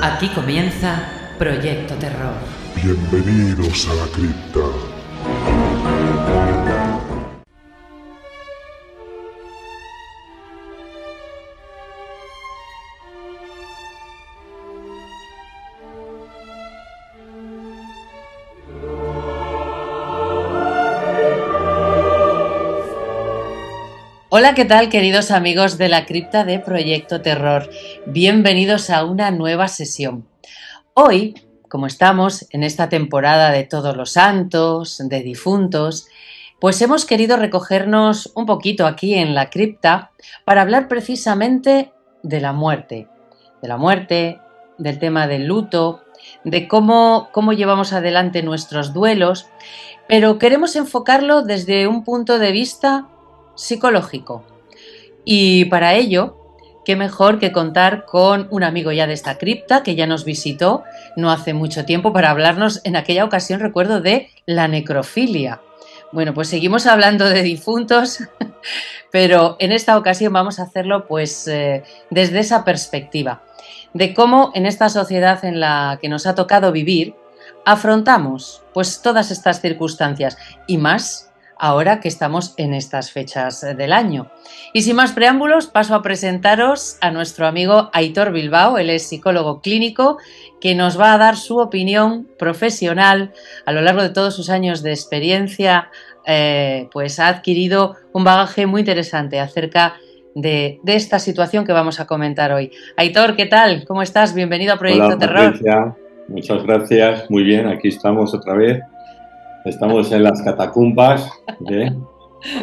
Aquí comienza Proyecto Terror. Bienvenidos a la cripta. Hola, ¿qué tal, queridos amigos de la cripta de Proyecto Terror? Bienvenidos a una nueva sesión. Hoy, como estamos en esta temporada de Todos los Santos, de difuntos, pues hemos querido recogernos un poquito aquí en la cripta para hablar precisamente de la muerte, del tema del luto, de cómo llevamos adelante nuestros duelos, pero queremos enfocarlo desde un punto de vista psicológico. Y para ello, qué mejor que contar con un amigo ya de esta cripta que ya nos visitó no hace mucho tiempo para hablarnos en aquella ocasión, recuerdo, de la necrofilia. Bueno, pues seguimos hablando de difuntos, pero en esta ocasión vamos a hacerlo pues desde esa perspectiva, de cómo en esta sociedad en la que nos ha tocado vivir afrontamos pues todas estas circunstancias y más ahora que estamos en estas fechas del año. Y sin más preámbulos, paso a presentaros a nuestro amigo Aitor Bilbao. Él es psicólogo clínico que nos va a dar su opinión profesional. A lo largo de todos sus años de experiencia, pues ha adquirido un bagaje muy interesante acerca de esta situación que vamos a comentar hoy. Aitor, ¿qué tal? ¿Cómo estás? Bienvenido a Proyecto Hola, Terror. Patricia. Muchas gracias. Muy bien, aquí estamos otra vez. Estamos en las catacumbas,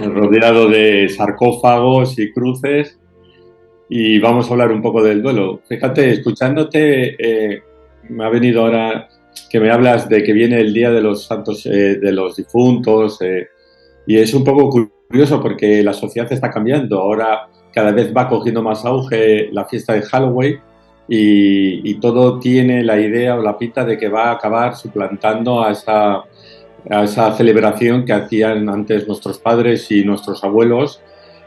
rodeado de sarcófagos y cruces, y vamos a hablar un poco del duelo. Fíjate, escuchándote, me ha venido ahora que me hablas de que viene el Día de los Santos, de los Difuntos, y es un poco curioso porque la sociedad está cambiando. Ahora cada vez va cogiendo más auge la fiesta de Halloween y todo tiene la idea o la pinta de que va a acabar suplantando a esa celebración que hacían antes nuestros padres y nuestros abuelos,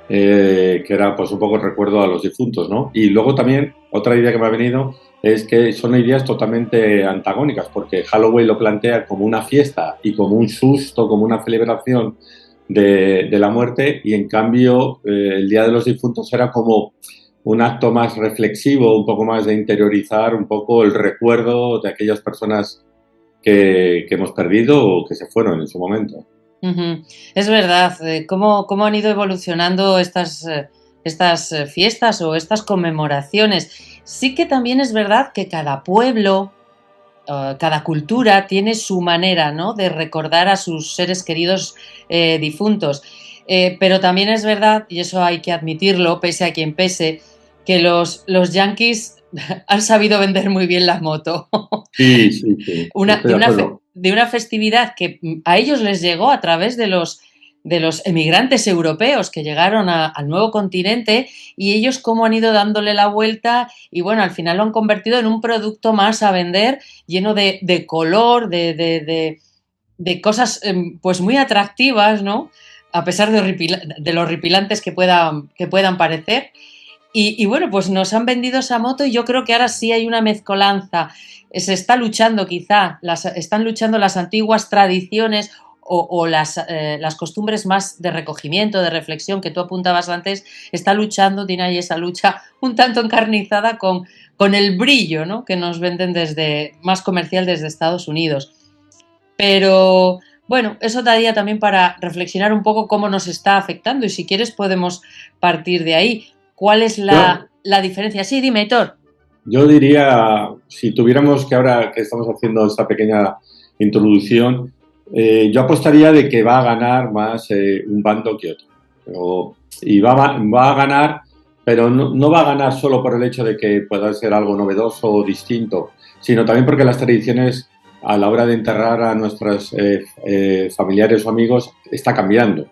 que era pues un poco el recuerdo a los difuntos, ¿no? Y luego también otra idea que me ha venido es que son ideas totalmente antagónicas, porque Halloween lo plantea como una fiesta y como un susto, como una celebración de la muerte, y en cambio el Día de los Difuntos era como un acto más reflexivo, un poco más de interiorizar un poco el recuerdo de aquellas personas que hemos perdido o que se fueron en su momento. Uh-huh. Es verdad, cómo han ido evolucionando estas fiestas o estas conmemoraciones. Sí que también es verdad que cada pueblo, cada cultura tiene su manera, ¿no?, de recordar a sus seres queridos difuntos. Pero también es verdad, y eso hay que admitirlo, pese a quien pese, que los yanquis han sabido vender muy bien la moto. Sí. De una festividad que a ellos les llegó a través de los emigrantes europeos que llegaron al nuevo continente, y ellos cómo han ido dándole la vuelta y bueno, al final lo han convertido en un producto más a vender, lleno de color, de cosas pues muy atractivas, ¿no?, a pesar de lo horripilantes que puedan parecer. Y bueno, pues nos han vendido esa moto y yo creo que ahora sí hay una mezcolanza. Se está luchando están luchando las antiguas tradiciones o las costumbres más de recogimiento, de reflexión que tú apuntabas antes. Tiene ahí esa lucha un tanto encarnizada con el brillo, ¿no?, que nos venden más comercial desde Estados Unidos. Pero bueno, eso daría también para reflexionar un poco cómo nos está afectando, y si quieres podemos partir de ahí. ¿Cuál es la diferencia? Sí, dime, Aitor. Yo diría, si tuviéramos que ahora que estamos haciendo esta pequeña introducción, yo apostaría de que va a ganar más un bando que otro. Y va a ganar, pero no va a ganar solo por el hecho de que pueda ser algo novedoso o distinto, sino también porque las tradiciones a la hora de enterrar a nuestros familiares o amigos está cambiando.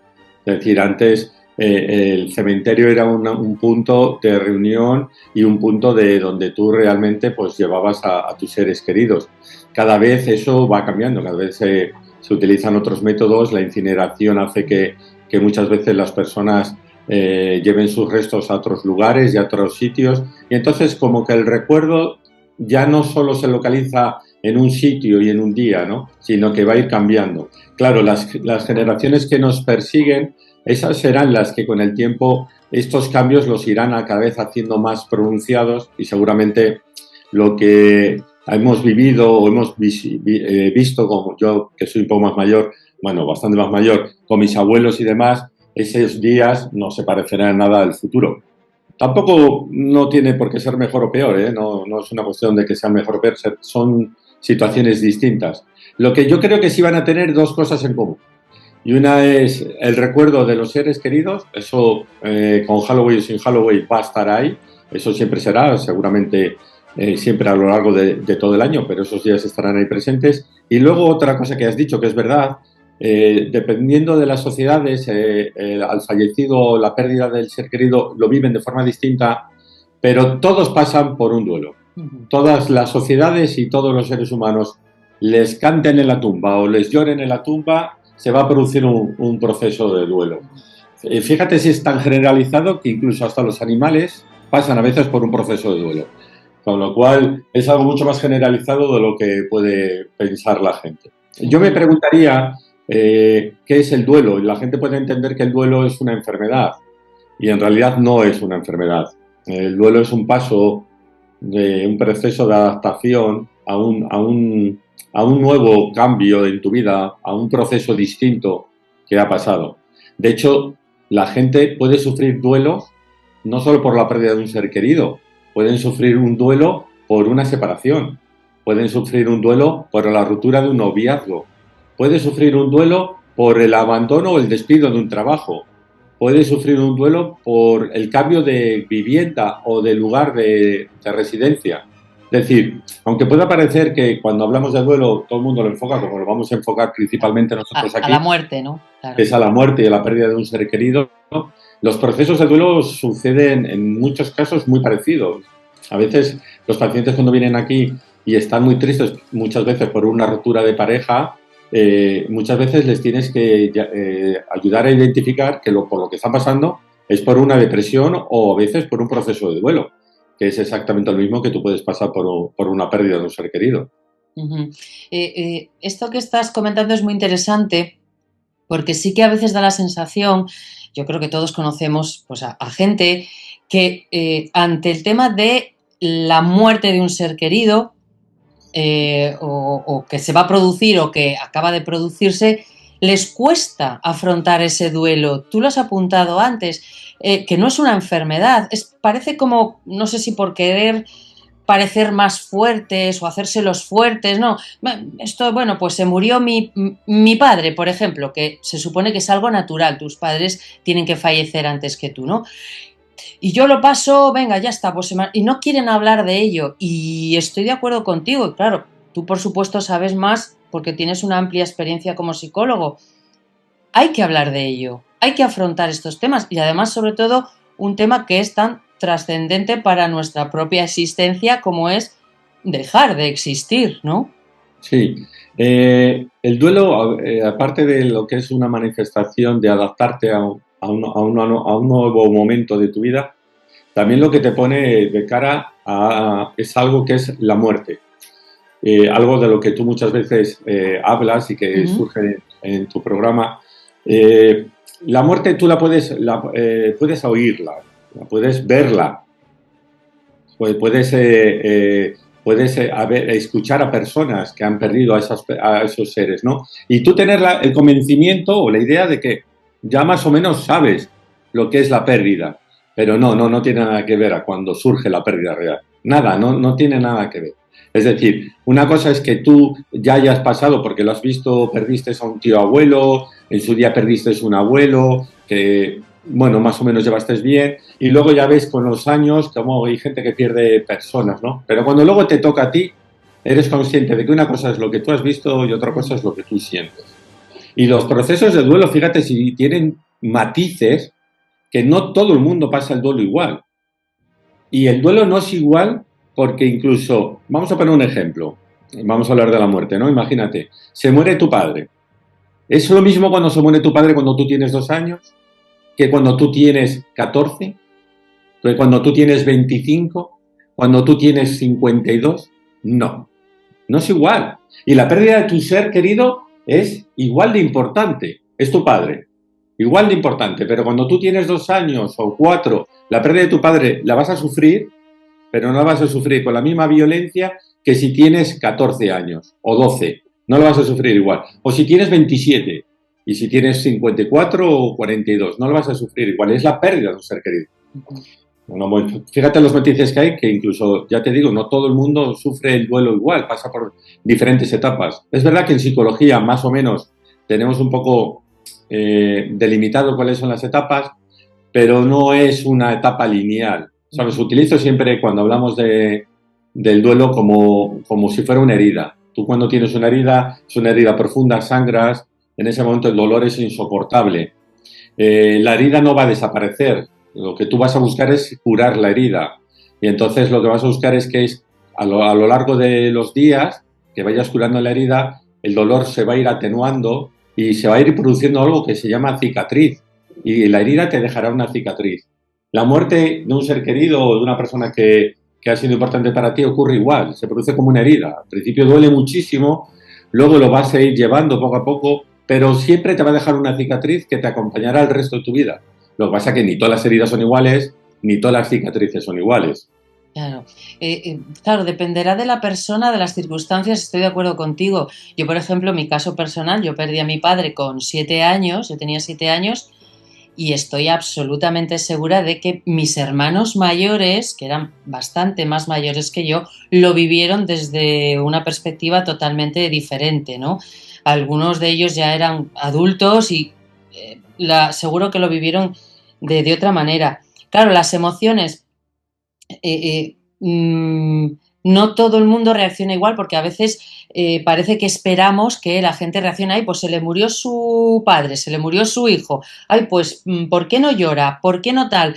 Es decir, antes el cementerio era un punto de reunión y un punto de donde tú realmente pues llevabas a tus seres queridos. Cada vez eso va cambiando, cada vez se utilizan otros métodos. La incineración hace que muchas veces las personas lleven sus restos a otros lugares y a otros sitios, y entonces como que el recuerdo ya no solo se localiza en un sitio y en un día, ¿no? Sino que va a ir cambiando. Claro, las generaciones que nos persiguen, esas serán las que con el tiempo estos cambios los irán a cada vez haciendo más pronunciados y seguramente lo que hemos vivido o hemos visto, como yo que soy un poco más mayor, bueno, bastante más mayor, con mis abuelos y demás, esos días no se parecerán en nada al futuro. Tampoco no tiene por qué ser mejor o peor, ¿eh? No es una cuestión de que sea mejor o peor, son situaciones distintas. Lo que yo creo que sí van a tener dos cosas en común. Y una es el recuerdo de los seres queridos, eso con Halloween o sin Halloween va a estar ahí, eso siempre será, seguramente siempre a lo largo de todo el año, pero esos días estarán ahí presentes. Y luego otra cosa que has dicho, que es verdad, dependiendo de las sociedades, al fallecido, la pérdida del ser querido, lo viven de forma distinta, pero todos pasan por un duelo. Todas las sociedades y todos los seres humanos les canten en la tumba o les lloren en la tumba, se va a producir un proceso de duelo. Fíjate si es tan generalizado que incluso hasta los animales pasan a veces por un proceso de duelo. Con lo cual es algo mucho más generalizado de lo que puede pensar la gente. Yo me preguntaría qué es el duelo. La gente puede entender que el duelo es una enfermedad y en realidad no es una enfermedad. El duelo es un paso de un proceso de adaptación a un nuevo cambio en tu vida, a un proceso distinto que ha pasado. De hecho, la gente puede sufrir duelo no solo por la pérdida de un ser querido, pueden sufrir un duelo por una separación, pueden sufrir un duelo por la ruptura de un noviazgo, puede sufrir un duelo por el abandono o el despido de un trabajo, puede sufrir un duelo por el cambio de vivienda o de lugar de residencia. Es decir, aunque pueda parecer que cuando hablamos de duelo todo el mundo lo enfoca como lo vamos a enfocar principalmente nosotros aquí, a la muerte, ¿no? Claro. Es a la muerte y a la pérdida de un ser querido, ¿no? Los procesos de duelo suceden en muchos casos muy parecidos. A veces los pacientes cuando vienen aquí y están muy tristes, muchas veces por una ruptura de pareja, muchas veces les tienes que ayudar a identificar que por lo que están pasando es por una depresión o a veces por un proceso de duelo, que es exactamente lo mismo que tú puedes pasar por una pérdida de un ser querido. Esto que estás comentando es muy interesante porque sí que a veces da la sensación, yo creo que todos conocemos pues, a gente que ante el tema de la muerte de un ser querido o que se va a producir o que acaba de producirse, les cuesta afrontar ese duelo. Tú lo has apuntado antes, que no es una enfermedad, parece como, no sé si por querer parecer más fuertes o hacérselos fuertes, no. Esto, bueno, pues se murió mi padre, por ejemplo, que se supone que es algo natural, tus padres tienen que fallecer antes que tú, ¿no? Y yo lo paso, venga, ya está, pues y no quieren hablar de ello. Y estoy de acuerdo contigo, y claro, tú por supuesto sabes más porque tienes una amplia experiencia como psicólogo. Hay que hablar de ello, hay que afrontar estos temas y además, sobre todo, un tema que es tan trascendente para nuestra propia existencia como es dejar de existir, ¿no? Sí. El duelo, aparte de lo que es una manifestación de adaptarte a un nuevo momento de tu vida, también lo que te pone de cara es algo que es la muerte. Algo de lo que tú muchas veces hablas y que surge en tu programa. La muerte tú puedes oírla, puedes verla, puedes escuchar a personas que han perdido a esos seres, ¿no? Y tú tener el convencimiento o la idea de que ya más o menos sabes lo que es la pérdida, pero no tiene nada que ver a cuando surge la pérdida real. Nada, no tiene nada que ver. Es decir, una cosa es que tú ya hayas pasado, porque lo has visto, perdiste a un tío abuelo, en su día perdiste un abuelo, que, bueno, más o menos llevaste bien, y luego ya ves con los años como hay gente que pierde personas, ¿no? Pero cuando luego te toca a ti, eres consciente de que una cosa es lo que tú has visto y otra cosa es lo que tú sientes. Y los procesos de duelo, fíjate, si tienen matices, que no todo el mundo pasa el duelo igual. Y el duelo no es igual porque incluso, vamos a poner un ejemplo, vamos a hablar de la muerte, ¿no? Imagínate, se muere tu padre. ¿Es lo mismo cuando se muere tu padre cuando tú tienes 2 años? ¿Que cuando tú tienes 14? ¿Que cuando tú tienes 25? cuando tú tienes 52? No, no es igual. Y la pérdida de tu ser querido es igual de importante. Es tu padre, igual de importante. Pero cuando tú tienes 2 años o 4, la pérdida de tu padre la vas a sufrir, pero no la vas a sufrir con la misma violencia que si tienes 14 años o 12. No lo vas a sufrir igual. O si tienes 27 y si tienes 54 o 42, no lo vas a sufrir igual. Es la pérdida de un ser querido. Bueno, pues, fíjate los matices que hay, que incluso, ya te digo, no todo el mundo sufre el duelo igual, pasa por diferentes etapas. Es verdad que en psicología, más o menos, tenemos un poco delimitado cuáles son las etapas, pero no es una etapa lineal. ¿Sabes? Utilizo siempre, cuando hablamos del duelo, como si fuera una herida. Tú cuando tienes una herida, es una herida profunda, sangras, en ese momento el dolor es insoportable. La herida no va a desaparecer. Lo que tú vas a buscar es curar la herida. Y entonces lo que vas a buscar es que a lo largo de los días que vayas curando la herida, el dolor se va a ir atenuando y se va a ir produciendo algo que se llama cicatriz. Y la herida te dejará una cicatriz. La muerte de un ser querido o de una persona que ha sido importante para ti ocurre igual. Se produce como una herida. Al principio duele muchísimo, luego lo vas a ir llevando poco a poco, pero siempre te va a dejar una cicatriz que te acompañará el resto de tu vida. Lo que pasa es que ni todas las heridas son iguales, ni todas las cicatrices son iguales. Claro. Claro, dependerá de la persona, de las circunstancias, estoy de acuerdo contigo. Yo, por ejemplo, en mi caso personal, yo perdí a mi padre con 7 años, yo tenía 7 años, y estoy absolutamente segura de que mis hermanos mayores, que eran bastante más mayores que yo, lo vivieron desde una perspectiva totalmente diferente, ¿no? Algunos de ellos ya eran adultos y seguro que lo vivieron de otra manera. Claro, las emociones, no todo el mundo reacciona igual, porque a veces parece que esperamos que la gente reaccione. Ay, pues se le murió su padre, se le murió su hijo. Ay, pues ¿por qué no llora? ¿Por qué no tal?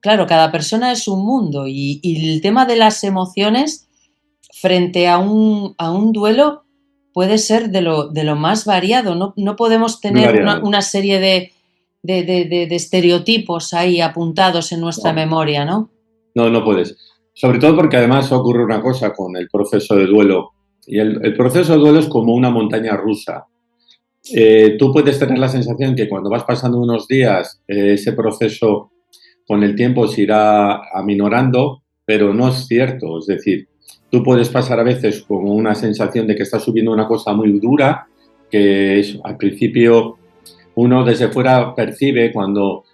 Claro, cada persona es un mundo y el tema de las emociones frente a un duelo puede ser de lo más variado. No podemos tener una serie de estereotipos ahí apuntados en nuestra memoria, ¿no? No puedes. Sobre todo porque además ocurre una cosa con el proceso de duelo. Y el proceso de duelo es como una montaña rusa. Tú puedes tener la sensación que cuando vas pasando unos días, ese proceso con el tiempo se irá aminorando, pero no es cierto. Es decir, tú puedes pasar a veces como una sensación de que estás subiendo una cosa muy dura, que es, al principio uno desde fuera percibe cuando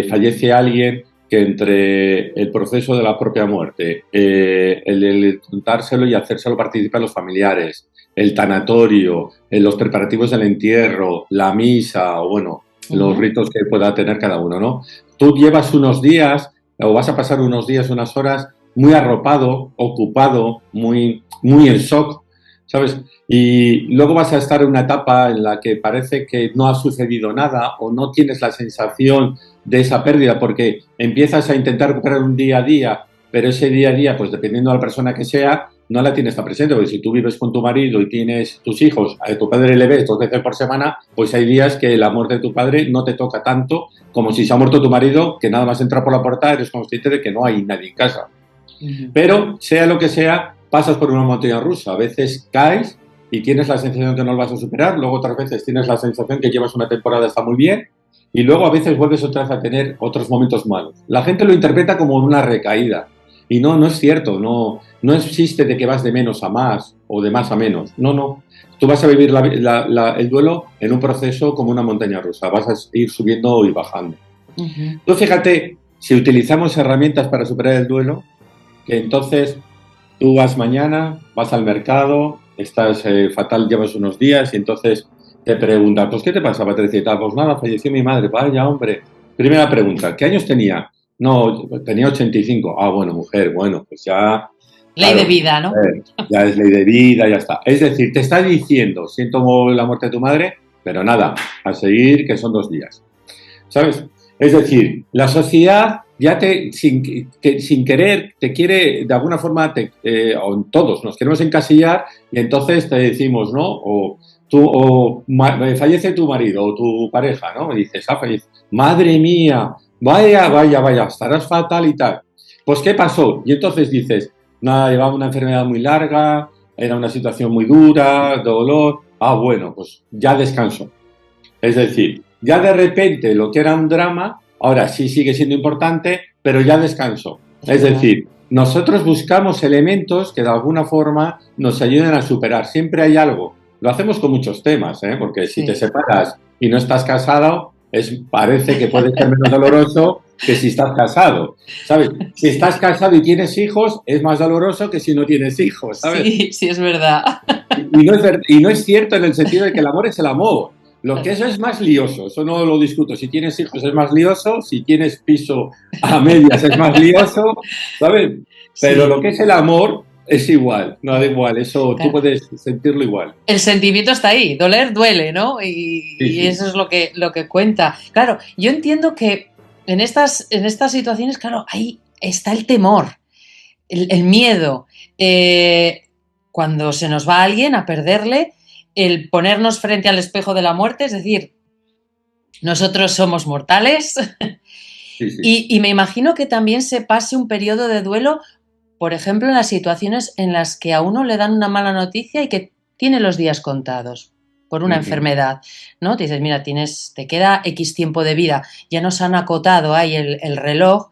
fallece alguien, que entre el proceso de la propia muerte, el contárselo y hacérselo participar a los familiares, el tanatorio, los preparativos del entierro, la misa o bueno, los ritos que pueda tener cada uno, ¿no? Tú llevas unos días o vas a pasar unos días, unas horas muy arropado, ocupado, muy en shock, ¿sabes? Y luego vas a estar en una etapa en la que parece que no ha sucedido nada o no tienes la sensación de esa pérdida porque empiezas a intentar recuperar un día a día, pero ese día a día, pues dependiendo de la persona que sea, no la tienes tan presente, porque si tú vives con tu marido y tienes tus hijos, a tu padre le ves 2 veces por semana, pues hay días que la muerte de tu padre no te toca tanto como si se ha muerto tu marido, que nada más entra por la puerta eres consciente de que no hay nadie en casa. Pero, sea lo que sea, pasas por una montaña rusa. A veces caes y tienes la sensación que no lo vas a superar, luego otras veces tienes la sensación que llevas una temporada, está muy bien, y luego a veces vuelves otra vez a tener otros momentos malos. La gente lo interpreta como una recaída, y no es cierto, no existe de que vas de menos a más o de más a menos, no. Tú vas a vivir el duelo en un proceso como una montaña rusa, vas a ir subiendo y bajando. Tú fíjate, si utilizamos herramientas para superar el duelo, que entonces tú vas mañana, vas al mercado, estás fatal, llevas unos días y entonces te preguntan, pues ¿qué te pasa, Patricia? Pues nada, falleció mi madre. Vaya, hombre. Primera pregunta, ¿qué años tenía? No, tenía 85. Ah, bueno, mujer, bueno, pues ya... Ley de vida, ¿no? Ya es ley de vida, ya está. Es decir, te está diciendo, siento la muerte de tu madre, pero nada, a seguir, que son 2 días. ¿Sabes? Es decir, la sociedad ya sin querer te quiere, de alguna forma, o todos nos queremos encasillar y entonces te decimos, ¿no? Fallece tu marido o tu pareja, ¿no? Y dices, fallece. Madre mía, vaya, estarás fatal y tal. pues ¿qué pasó? Y entonces dices, nada, llevaba una enfermedad muy larga, era una situación muy dura, dolor. Bueno, pues ya descanso. Es decir, ya de repente lo que era un drama, ahora sí sigue siendo importante, pero ya descanso. Es decir, nosotros buscamos elementos que de alguna forma nos ayuden a superar. Siempre hay algo. Lo hacemos con muchos temas, porque si te separas y no estás casado, parece que puede ser menos doloroso que si estás casado, ¿sabes? Si estás casado y tienes hijos, es más doloroso que si no tienes hijos, ¿sabes? Sí, sí, es verdad. Y no es cierto en el sentido de que el amor es el amor. Lo que eso es más lioso, eso no lo discuto. Si tienes hijos es más lioso, si tienes piso a medias es más lioso, ¿sabes? Pero Sí. lo que es el amor es igual, no da igual, eso tú puedes sentirlo igual. El sentimiento está ahí, doler duele, ¿no? Y eso es lo que cuenta. Claro, yo entiendo que en estas situaciones, claro, ahí está el temor, el miedo. Cuando se nos va alguien a perderle, el ponernos frente al espejo de la muerte, es decir, nosotros somos mortales. Sí. Y me imagino que también se pase un periodo de duelo, por ejemplo, en las situaciones en las que a uno le dan una mala noticia y que tiene los días contados por una enfermedad, ¿no? Te dices, mira, te queda X tiempo de vida, ya nos han acotado ahí el reloj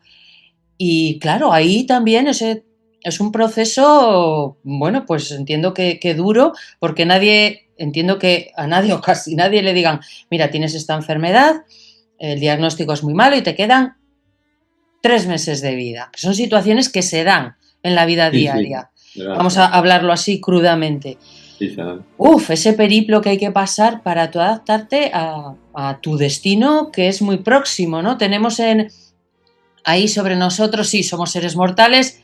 y claro, ahí también es un proceso, bueno, pues entiendo que duro, porque entiendo que a nadie o casi nadie le digan, mira, tienes esta enfermedad, el diagnóstico es muy malo y te quedan 3 meses de vida. Son situaciones que se dan en la vida diaria. Vamos a hablarlo así crudamente. Ese periplo que hay que pasar para tú adaptarte a tu destino, que es muy próximo, ¿no? Tenemos ahí sobre nosotros, sí, somos seres mortales,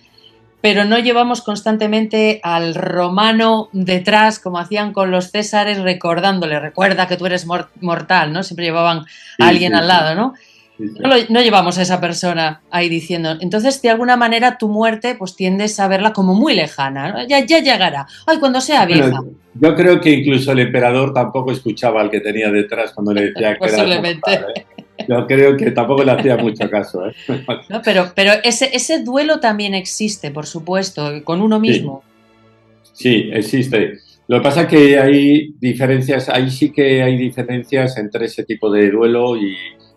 pero no llevamos constantemente al romano detrás, como hacían con los césares, recordándole, recuerda que tú eres mortal, ¿no? Siempre llevaban a alguien al lado, ¿no? No llevamos a esa persona ahí diciendo. Entonces, de alguna manera, tu muerte, pues tiendes a verla como muy lejana, ¿no? Ya llegará. Ay, cuando sea vieja. Bueno, yo creo que incluso el emperador tampoco escuchaba al que tenía detrás cuando le decía que posiblemente. Era mortal, Yo creo que tampoco le hacía mucho caso. No, pero ese duelo también existe, por supuesto, con uno mismo. Sí, existe. Lo que pasa es que hay diferencias, ahí sí que hay diferencias entre ese tipo de duelo y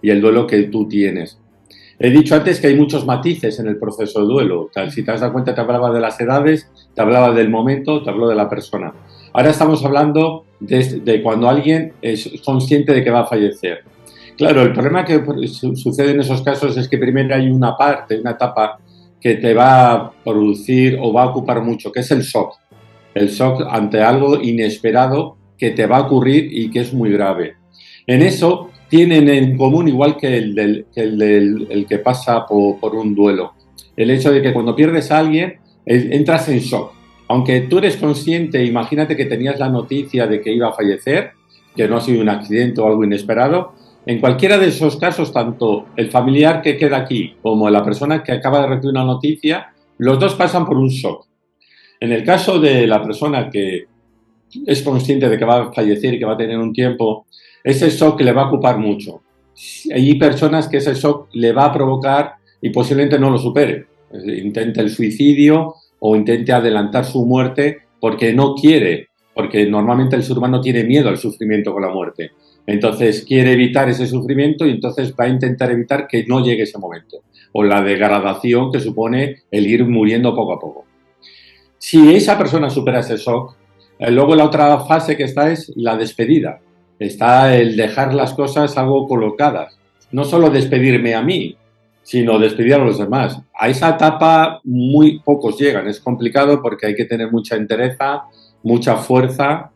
el duelo que tú tienes. He dicho antes que hay muchos matices en el proceso de duelo. Si te has dado cuenta, te hablaba de las edades, te hablaba del momento, te habló de la persona. Ahora estamos hablando de cuando alguien es consciente de que va a fallecer. Claro, el problema que sucede en esos casos es que primero hay una etapa que te va a producir o va a ocupar mucho, que es el shock. El shock ante algo inesperado que te va a ocurrir y que es muy grave. En eso tienen en común, igual que el que pasa por un duelo, el hecho de que cuando pierdes a alguien entras en shock. Aunque tú eres consciente, imagínate que tenías la noticia de que iba a fallecer, que no ha sido un accidente o algo inesperado, en cualquiera de esos casos, tanto el familiar que queda aquí como la persona que acaba de recibir una noticia, los dos pasan por un shock. En el caso de la persona que es consciente de que va a fallecer y que va a tener un tiempo, ese shock le va a ocupar mucho. Hay personas que ese shock le va a provocar y posiblemente no lo supere. Intente el suicidio o intente adelantar su muerte porque no quiere, porque normalmente el ser humano tiene miedo al sufrimiento con la muerte. Entonces quiere evitar ese sufrimiento y entonces va a intentar evitar que no llegue ese momento. O la degradación que supone el ir muriendo poco a poco. Si esa persona supera ese shock, luego la otra fase que está es la despedida. Está el dejar las cosas algo colocadas. No solo despedirme a mí, sino despedir a los demás. A esa etapa muy pocos llegan. Es complicado porque hay que tener mucha entereza, mucha fuerza,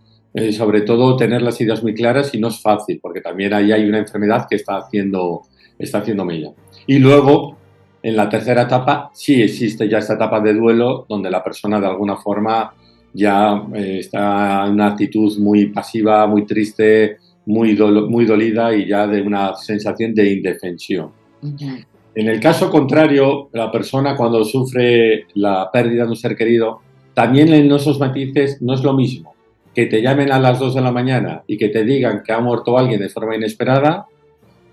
sobre todo tener las ideas muy claras y no es fácil porque también ahí hay una enfermedad que está haciendo mella. Y luego, en la tercera etapa, sí existe ya esta etapa de duelo donde la persona de alguna forma ya está en una actitud muy pasiva, muy triste, muy dolida y ya de una sensación de indefensión. En el caso contrario, la persona cuando sufre la pérdida de un ser querido, también en esos matices no es lo mismo que te llamen a las 2 de la mañana y que te digan que ha muerto alguien de forma inesperada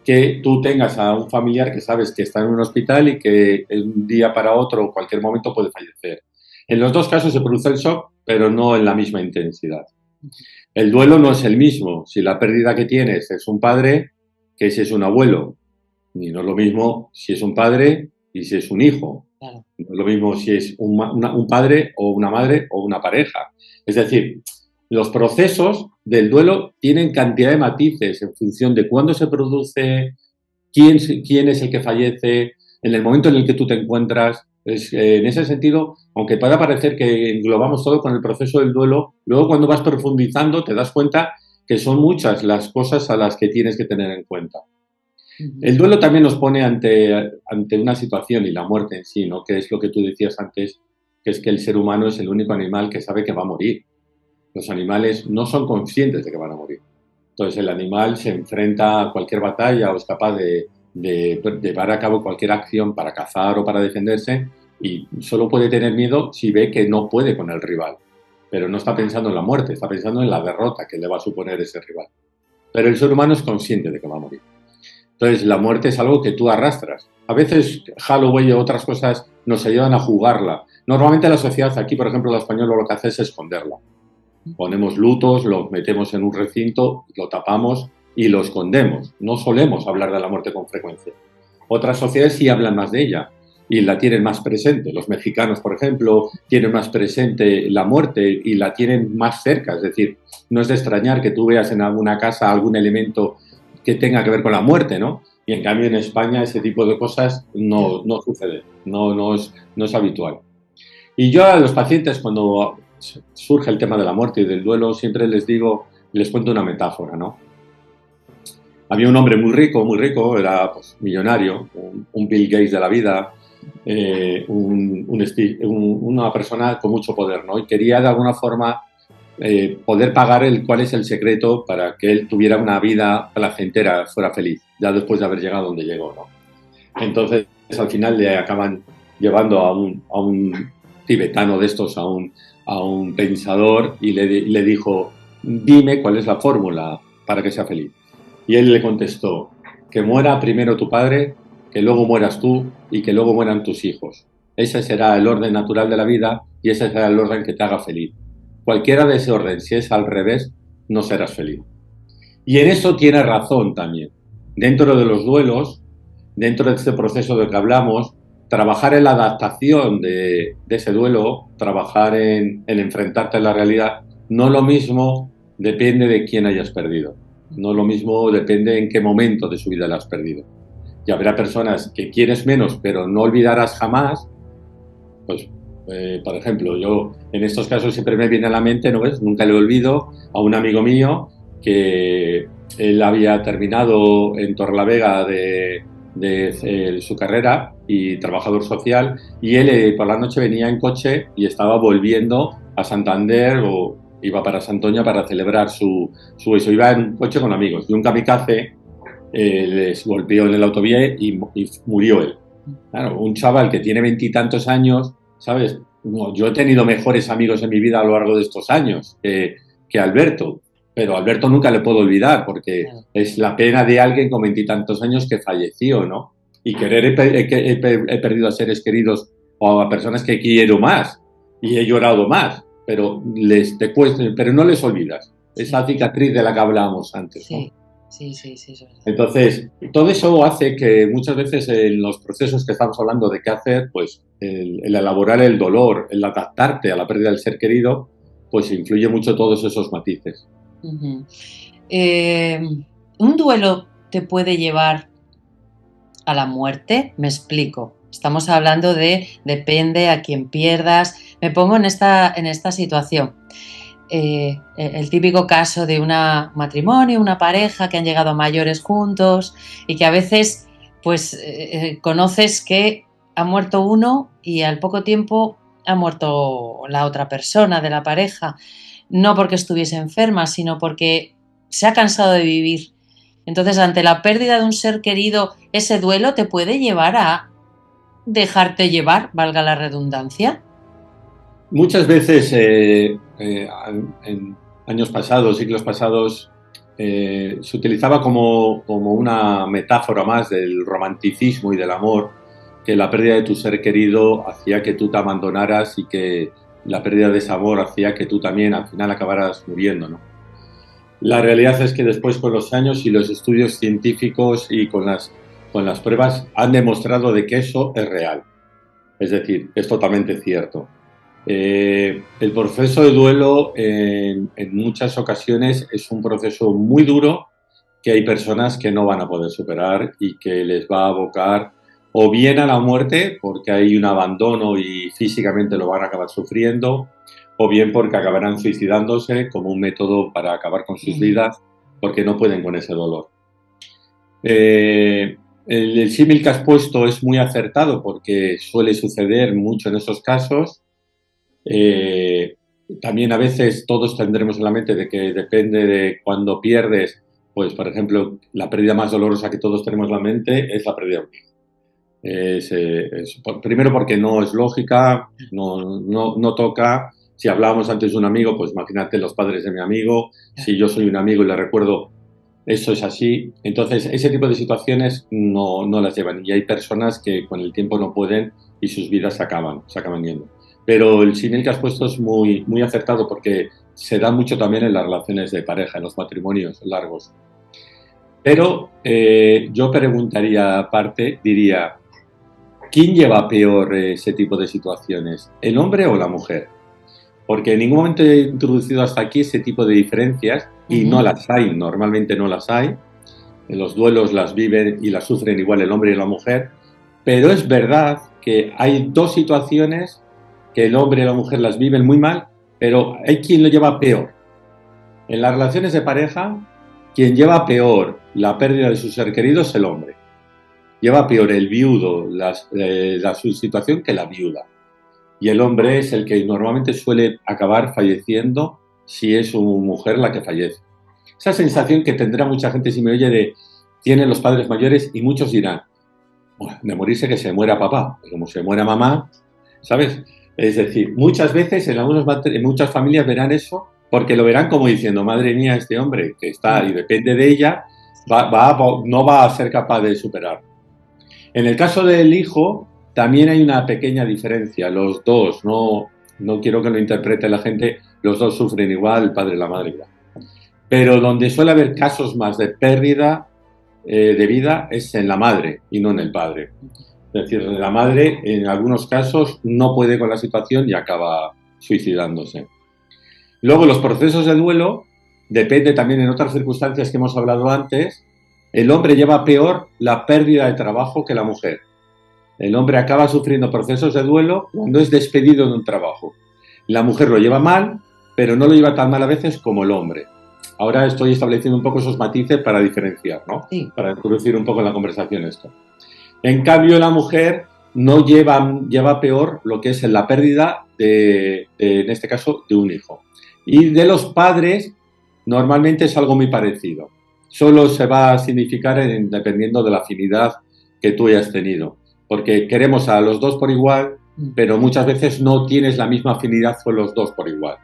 que tú tengas a un familiar que sabes que está en un hospital y que de un día para otro o cualquier momento puede fallecer. En los dos casos se produce el shock, pero no en la misma intensidad. El duelo no es el mismo. Si la pérdida que tienes es un padre que si es un abuelo, y no es lo mismo si es un padre y si es un hijo. Claro. No es lo mismo si es un padre o una madre o una pareja. Es decir, los procesos del duelo tienen cantidad de matices en función de cuándo se produce, quién es el que fallece, en el momento en el que tú te encuentras. En ese sentido, aunque pueda parecer que englobamos todo con el proceso del duelo, luego cuando vas profundizando te das cuenta que son muchas las cosas a las que tienes que tener en cuenta. El duelo también nos pone ante una situación y la muerte en sí, ¿no? Que es lo que tú decías antes, que es que el ser humano es el único animal que sabe que va a morir. Los animales no son conscientes de que van a morir. Entonces el animal se enfrenta a cualquier batalla o es capaz de llevar a cabo cualquier acción para cazar o para defenderse y solo puede tener miedo si ve que no puede con el rival. Pero no está pensando en la muerte, está pensando en la derrota que le va a suponer ese rival. Pero el ser humano es consciente de que va a morir. Entonces, la muerte es algo que tú arrastras. A veces Halloween o otras cosas nos ayudan a jugarla. Normalmente la sociedad, aquí por ejemplo la española, lo que hace es esconderla. Ponemos lutos, lo metemos en un recinto, lo tapamos y lo escondemos. No solemos hablar de la muerte con frecuencia. Otras sociedades sí hablan más de ella y la tienen más presente. Los mexicanos, por ejemplo, tienen más presente la muerte y la tienen más cerca. Es decir, no es de extrañar que tú veas en alguna casa algún elemento que tenga que ver con la muerte, ¿no? Y en cambio en España ese tipo de cosas no sucede, no es habitual. Y yo a los pacientes cuando surge el tema de la muerte y del duelo siempre les cuento una metáfora, ¿no? Había un hombre muy rico, era pues, millonario, un Bill Gates de la vida, una persona con mucho poder, ¿no? Y quería de alguna forma poder pagar cuál es el secreto para que él tuviera una vida placentera, fuera feliz, ya después de haber llegado donde llegó, ¿no? Entonces, al final le acaban llevando a un tibetano de estos, a un pensador, y le dijo, dime cuál es la fórmula para que sea feliz. Y él le contestó, que muera primero tu padre, que luego mueras tú y que luego mueran tus hijos. Ese será el orden natural de la vida y ese será el orden que te haga feliz. Cualquiera de ese orden, si es al revés, no serás feliz. Y en eso tiene razón también. Dentro de los duelos, dentro de este proceso del que hablamos, trabajar en la adaptación de ese duelo, trabajar en enfrentarte a la realidad, no lo mismo depende de quién hayas perdido. No lo mismo depende en qué momento de su vida la has perdido. Y habrá personas que quieres menos, pero no olvidarás jamás, pues por ejemplo, yo en estos casos siempre me viene a la mente, ¿no ves? Nunca le olvido a un amigo mío que él había terminado en Torrelavega de su carrera y trabajador social y él por la noche venía en coche y estaba volviendo a Santander o iba para Santoña para celebrar su eso. Iba en un coche con amigos y un kamikaze les golpeó en el autovía y murió él. Claro, un chaval que tiene 20 y tantos años, ¿sabes? No, yo he tenido mejores amigos en mi vida a lo largo de estos años que Alberto, pero a Alberto nunca le puedo olvidar porque es la pena de alguien con 20 y tantos años que falleció, ¿no? Y he perdido a seres queridos o a personas que quiero más y he llorado más, pero pero no les olvidas. Esa cicatriz de la que hablábamos antes, ¿no? Sí, es verdad. Entonces, todo eso hace que muchas veces en los procesos que estamos hablando de qué hacer, pues el elaborar el dolor, el adaptarte a la pérdida del ser querido, pues influye mucho todos esos matices. Uh-huh. ¿Un duelo te puede llevar a la muerte? Me explico. Estamos hablando de depende a quién pierdas. Me pongo en esta situación. El típico caso de un matrimonio, una pareja que han llegado a mayores juntos y que a veces pues conoces que ha muerto uno y al poco tiempo ha muerto la otra persona de la pareja, no porque estuviese enferma, sino porque se ha cansado de vivir. Entonces, ante la pérdida de un ser querido, ese duelo te puede llevar a dejarte llevar, valga la redundancia. Muchas veces en años pasados, siglos pasados, se utilizaba como una metáfora más del romanticismo y del amor, que la pérdida de tu ser querido hacía que tú te abandonaras y que la pérdida de ese amor hacía que tú también al final acabaras muriendo, ¿no? La realidad es que después con los años y los estudios científicos y con las pruebas han demostrado de que eso es real. Es decir, es totalmente cierto. El proceso de duelo en muchas ocasiones es un proceso muy duro que hay personas que no van a poder superar y que les va a abocar o bien a la muerte porque hay un abandono y físicamente lo van a acabar sufriendo, o bien porque acabarán suicidándose como un método para acabar con sus vidas porque no pueden con ese dolor. El símil que has puesto es muy acertado porque suele suceder mucho en esos casos. También a veces todos tendremos en la mente de que depende de cuando pierdes, pues por ejemplo, la pérdida más dolorosa que todos tenemos en la mente es la pérdida de un hijo. Primero porque no es lógica, no toca. Si hablábamos antes de un amigo, pues imagínate los padres de mi amigo. Si yo soy un amigo y le recuerdo, eso es así. Entonces, ese tipo de situaciones no las llevan. Y hay personas que con el tiempo no pueden y sus vidas se acaban yendo. Pero el símil que has puesto es muy, muy acertado porque se da mucho también en las relaciones de pareja, en los matrimonios largos. Pero yo preguntaría aparte, diría, ¿quién lleva peor ese tipo de situaciones? ¿El hombre o la mujer? Porque en ningún momento he introducido hasta aquí ese tipo de diferencias y no las hay, normalmente no las hay. En los duelos las viven y las sufren igual el hombre y la mujer, pero es verdad que hay dos situaciones que el hombre y la mujer las viven muy mal, pero hay quien lo lleva peor. En las relaciones de pareja, quien lleva peor la pérdida de su ser querido es el hombre. Lleva peor el viudo su situación que la viuda. Y el hombre es el que normalmente suele acabar falleciendo si es su mujer la que fallece. Esa sensación que tendrá mucha gente si me oye tienen los padres mayores y muchos dirán, bueno, de morirse que se muera papá, pero como se muera mamá, ¿sabes? Es decir, muchas veces en muchas familias verán eso porque lo verán como diciendo, madre mía, este hombre que está y depende de ella, no va a ser capaz de superarlo. En el caso del hijo, también hay una pequeña diferencia. Los dos, no quiero que lo interprete la gente, los dos sufren igual, el padre y la madre igual. Pero donde suele haber casos más de pérdida de vida es en la madre y no en el padre. Es decir, la madre en algunos casos no puede con la situación y acaba suicidándose. Luego, los procesos de duelo depende también en otras circunstancias que hemos hablado antes. El hombre lleva peor la pérdida de trabajo que la mujer. El hombre acaba sufriendo procesos de duelo cuando es despedido de un trabajo. La mujer lo lleva mal, pero no lo lleva tan mal a veces como el hombre. Ahora estoy estableciendo un poco esos matices para diferenciar, ¿no? Sí. Para introducir un poco en la conversación esto. En cambio, la mujer no lleva peor lo que es la pérdida en este caso, de un hijo. Y de los padres, normalmente es algo muy parecido. Solo se va a significar dependiendo de la afinidad que tú hayas tenido. Porque queremos a los dos por igual, pero muchas veces no tienes la misma afinidad con los dos por igual.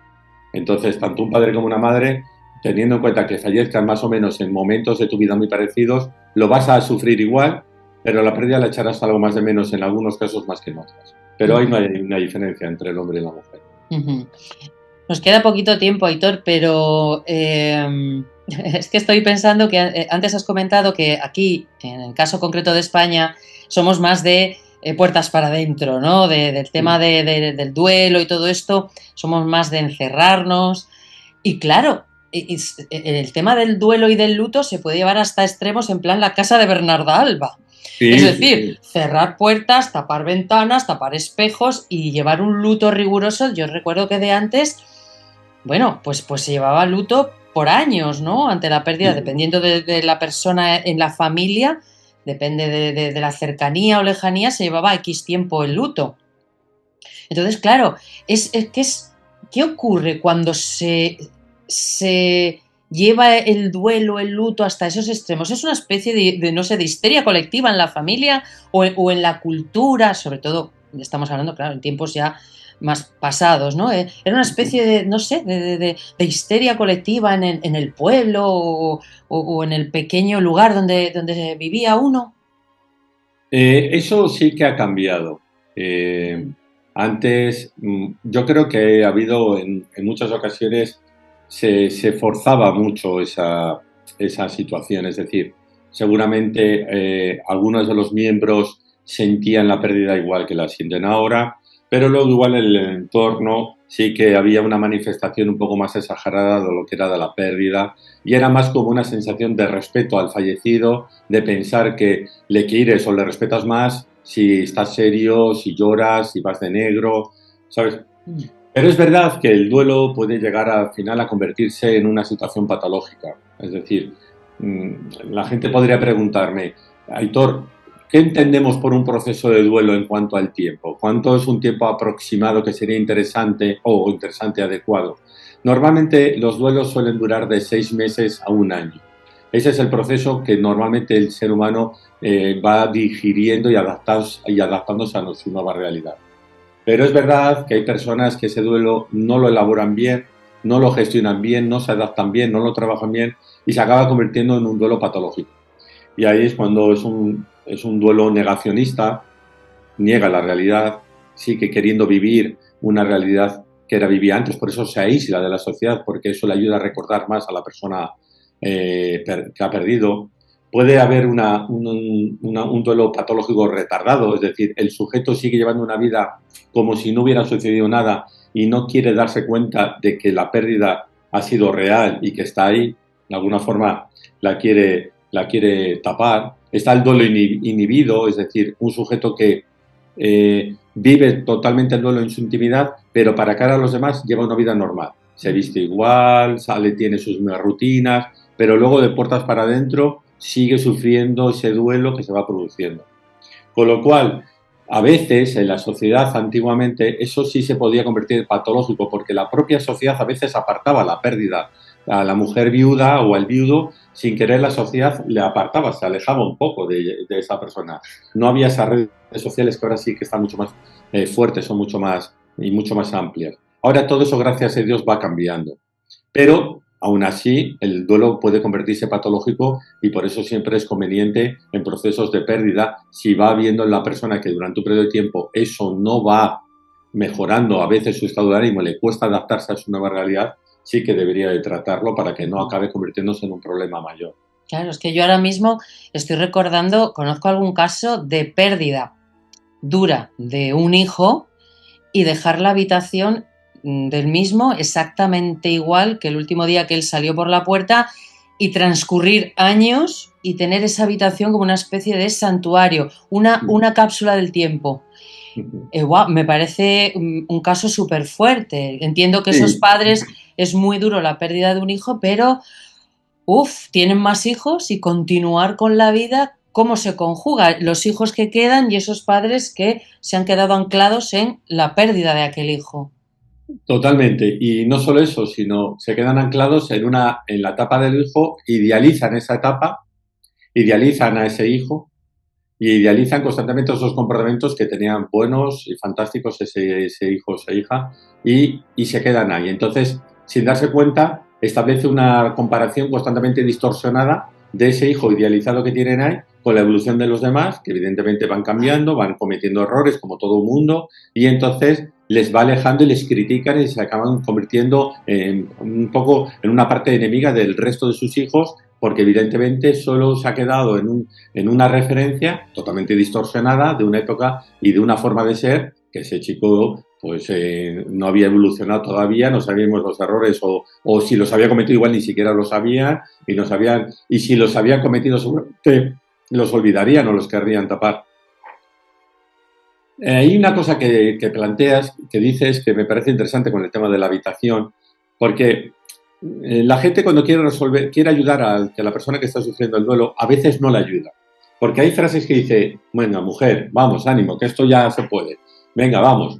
Entonces, tanto un padre como una madre, teniendo en cuenta que fallezcan más o menos en momentos de tu vida muy parecidos, lo vas a sufrir igual, pero la pérdida la echarás algo más de menos en algunos casos más que en otros. Pero hay una diferencia entre el hombre y la mujer. Nos queda poquito tiempo, Aitor, pero es que estoy pensando que antes has comentado que aquí, en el caso concreto de España, somos más de puertas para adentro, ¿no? Del tema del duelo y todo esto, somos más de encerrarnos. Y claro, el tema del duelo y del luto se puede llevar hasta extremos en plan la casa de Bernarda Alba. Sí, es decir, cerrar puertas, tapar ventanas, tapar espejos y llevar un luto riguroso. Yo recuerdo que de antes, bueno, pues se llevaba luto por años, ¿no? Ante la pérdida, dependiendo de la persona en la familia, depende de la cercanía o lejanía, se llevaba X tiempo el luto. Entonces, claro, ¿qué ocurre cuando se lleva el duelo, el luto hasta esos extremos? ¿Es una especie de histeria colectiva en la familia o en la cultura? Sobre todo, estamos hablando, claro, en tiempos ya más pasados, ¿no? Era una especie de, no sé, de histeria colectiva en el pueblo o en el pequeño lugar donde vivía uno. Eso sí que ha cambiado. Antes, yo creo que ha habido en muchas ocasiones se forzaba mucho esa situación. Es decir, seguramente algunos de los miembros sentían la pérdida igual que la sienten ahora, pero luego igual en el entorno sí que había una manifestación un poco más exagerada de lo que era de la pérdida y era más como una sensación de respeto al fallecido, de pensar que le quieres o le respetas más si estás serio, si lloras, si vas de negro, ¿sabes? Pero es verdad que el duelo puede llegar al final a convertirse en una situación patológica. Es decir, la gente podría preguntarme, Aitor, ¿qué entendemos por un proceso de duelo en cuanto al tiempo? ¿Cuánto es un tiempo aproximado que sería interesante o interesante, adecuado? Normalmente los duelos suelen durar de 6 meses a un año. Ese es el proceso que normalmente el ser humano va digiriendo y adaptándose a su nueva realidad. Pero es verdad que hay personas que ese duelo no lo elaboran bien, no lo gestionan bien, no se adaptan bien, no lo trabajan bien y se acaba convirtiendo en un duelo patológico. Y ahí es cuando es un duelo negacionista, niega la realidad, sigue queriendo vivir una realidad que era vivía antes, por eso se aísla de la sociedad, porque eso le ayuda a recordar más a la persona que ha perdido. Puede haber un duelo patológico retardado, es decir, el sujeto sigue llevando una vida como si no hubiera sucedido nada y no quiere darse cuenta de que la pérdida ha sido real y que está ahí, de alguna forma la quiere tapar. Está el duelo inhibido, es decir, un sujeto que vive totalmente el duelo en su intimidad, pero para cara a los demás lleva una vida normal. Se viste igual, sale, tiene sus rutinas, pero luego de puertas para adentro sigue sufriendo ese duelo que se va produciendo. Con lo cual, a veces en la sociedad antiguamente eso sí se podía convertir en patológico porque la propia sociedad a veces apartaba la pérdida a la mujer viuda o al viudo, sin querer la sociedad le apartaba, se alejaba un poco de esa persona. No había esas redes sociales que ahora sí que están mucho más fuertes, son mucho más amplias. Ahora todo eso, gracias a Dios, va cambiando. Pero aún así, el duelo puede convertirse en patológico y por eso siempre es conveniente en procesos de pérdida, si va viendo en la persona que durante un periodo de tiempo eso no va mejorando, a veces su estado de ánimo le cuesta adaptarse a su nueva realidad, sí que debería de tratarlo para que no acabe convirtiéndose en un problema mayor. Claro, es que yo ahora mismo estoy recordando, conozco algún caso de pérdida dura de un hijo y dejar la habitación del mismo exactamente igual que el último día que él salió por la puerta y transcurrir años y tener esa habitación como una especie de santuario, una cápsula del tiempo. Wow, me parece un caso súper fuerte. Entiendo que esos Sí, padres es muy duro la pérdida de un hijo, pero tienen más hijos y continuar con la vida, ¿cómo se conjuga? Los hijos que quedan y esos padres que se han quedado anclados en la pérdida de aquel hijo. totalmente. Y no solo eso, sino se quedan anclados en la etapa del hijo, idealizan esa etapa, idealizan a ese hijo y idealizan constantemente esos comportamientos que tenían buenos y fantásticos ese hijo o esa hija y se quedan ahí. Entonces, sin darse cuenta, establece una comparación constantemente distorsionada de ese hijo idealizado que tienen ahí con la evolución de los demás, que evidentemente van cambiando, van cometiendo errores como todo mundo, y entonces les va alejando y les critican y se acaban convirtiendo un poco en una parte enemiga del resto de sus hijos, porque evidentemente solo se ha quedado en una referencia totalmente distorsionada de una época y de una forma de ser que ese chico pues no había evolucionado todavía, no sabíamos los errores o si los había cometido igual ni siquiera lo sabían y si los habían cometido seguramente los olvidarían o los querrían tapar. Hay una cosa que planteas, que dices, que me parece interesante con el tema de la habitación, porque la gente cuando quiere ayudar a la persona que está sufriendo el duelo, a veces no la ayuda. Porque hay frases que dice, venga, mujer, vamos, ánimo, que esto ya se puede. Venga, vamos.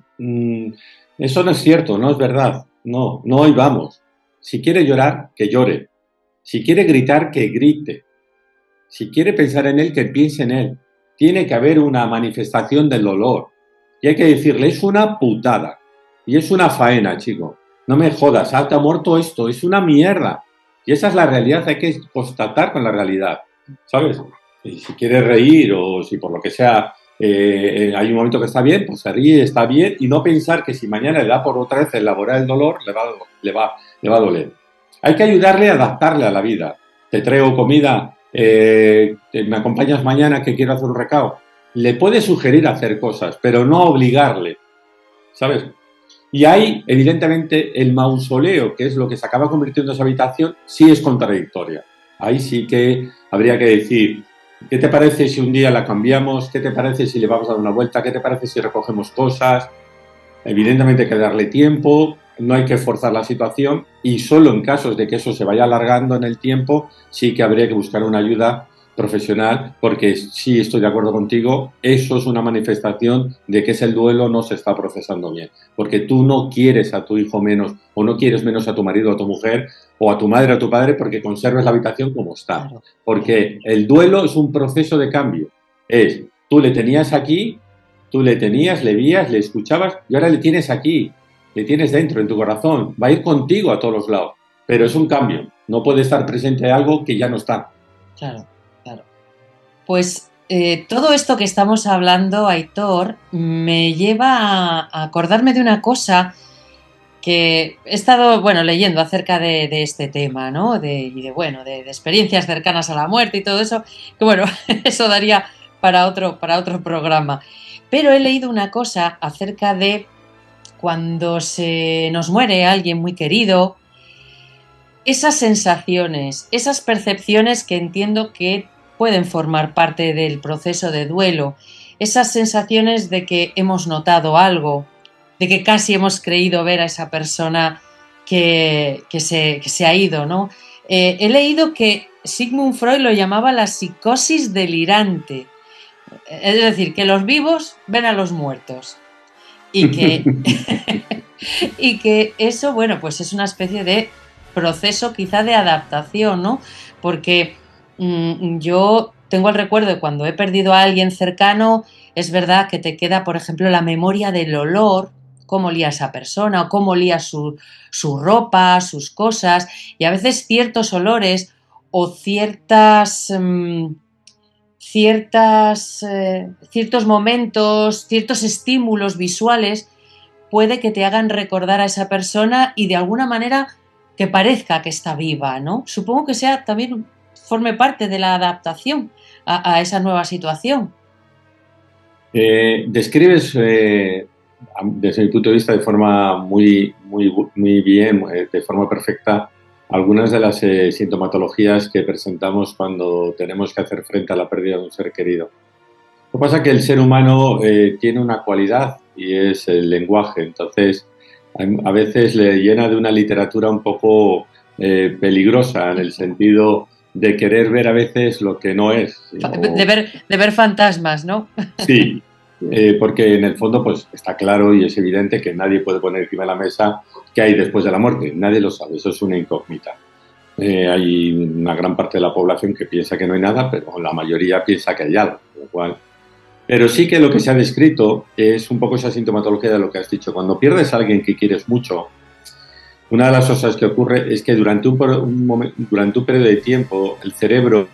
Eso no es cierto, no es verdad. No, no hoy vamos. Si quiere llorar, que llore. Si quiere gritar, que grite. Si quiere pensar en él, que piense en él. Tiene que haber una manifestación del dolor. Y hay que decirle, es una putada. Y es una faena, chico. No me jodas, te ha muerto esto, es una mierda. Y esa es la realidad, hay que constatar con la realidad, ¿sabes? Y si quieres reír o si por lo que sea hay un momento que está bien, pues se ríe, está bien, y no pensar que si mañana le da por otra vez elaborar el dolor, le va a doler. Hay que ayudarle a adaptarle a la vida. Te traigo comida, me acompañas mañana que quiero hacer un recao. Le puedes sugerir hacer cosas, pero no obligarle, ¿sabes? Y ahí, evidentemente, el mausoleo, que es lo que se acaba convirtiendo en esa habitación, sí es contradictoria. Ahí sí que habría que decir, ¿qué te parece si un día la cambiamos? ¿Qué te parece si le vamos a dar una vuelta? ¿Qué te parece si recogemos cosas? Evidentemente hay que darle tiempo, no hay que forzar la situación y solo en casos de que eso se vaya alargando en el tiempo sí que habría que buscar una ayuda profesional, porque sí estoy de acuerdo contigo, eso es una manifestación de que el duelo no se está procesando bien, porque tú no quieres a tu hijo menos o no quieres menos a tu marido o a tu mujer o a tu madre o a tu padre porque conserves la habitación como está, Claro. porque el duelo es un proceso de cambio, tú le tenías aquí, tú le tenías, le vías, le escuchabas y ahora le tienes aquí, le tienes dentro, en tu corazón, va a ir contigo a todos los lados, pero es un cambio, no puede estar presente algo que ya no está. Claro, claro. Pues todo esto que estamos hablando, Aitor, me lleva a acordarme de una cosa que he estado, bueno, leyendo acerca de este tema, ¿no? De experiencias cercanas a la muerte y todo eso, que bueno, eso daría para otro programa. Pero he leído una cosa acerca de cuando se nos muere alguien muy querido, esas sensaciones, esas percepciones que entiendo que pueden formar parte del proceso de duelo, esas sensaciones de que hemos notado algo, de que casi hemos creído ver a esa persona que se ha ido, ¿no? He leído que Sigmund Freud lo llamaba la psicosis delirante, es decir, que los vivos ven a los muertos y que, y que eso, bueno, pues es una especie de proceso quizá de adaptación, ¿no? Porque yo tengo el recuerdo de cuando he perdido a alguien cercano, es verdad que te queda, por ejemplo, la memoria del olor, cómo olía esa persona o cómo olía su ropa, sus cosas, y a veces ciertos olores o ciertos momentos, ciertos estímulos visuales puede que te hagan recordar a esa persona y de alguna manera que parezca que está viva, ¿no? Supongo que sea también forme parte de la adaptación a esa nueva situación. Describes, desde mi punto de vista, de forma muy bien, de forma perfecta, algunas de las sintomatologías que presentamos cuando tenemos que hacer frente a la pérdida de un ser querido. Lo que pasa es que el ser humano tiene una cualidad y es el lenguaje, entonces a veces le llena de una literatura un poco peligrosa en el sentido de querer ver a veces lo que no es. De ver fantasmas, ¿no? Sí, porque en el fondo pues está claro y es evidente que nadie puede poner encima de la mesa qué hay después de la muerte. Nadie lo sabe, eso es una incógnita. Hay una gran parte de la población que piensa que no hay nada, pero la mayoría piensa que hay algo, lo cual... Pero sí que lo que se ha descrito es un poco esa sintomatología de lo que has dicho. Cuando pierdes a alguien que quieres mucho, una de las cosas que ocurre es que durante un periodo de tiempo el cerebro,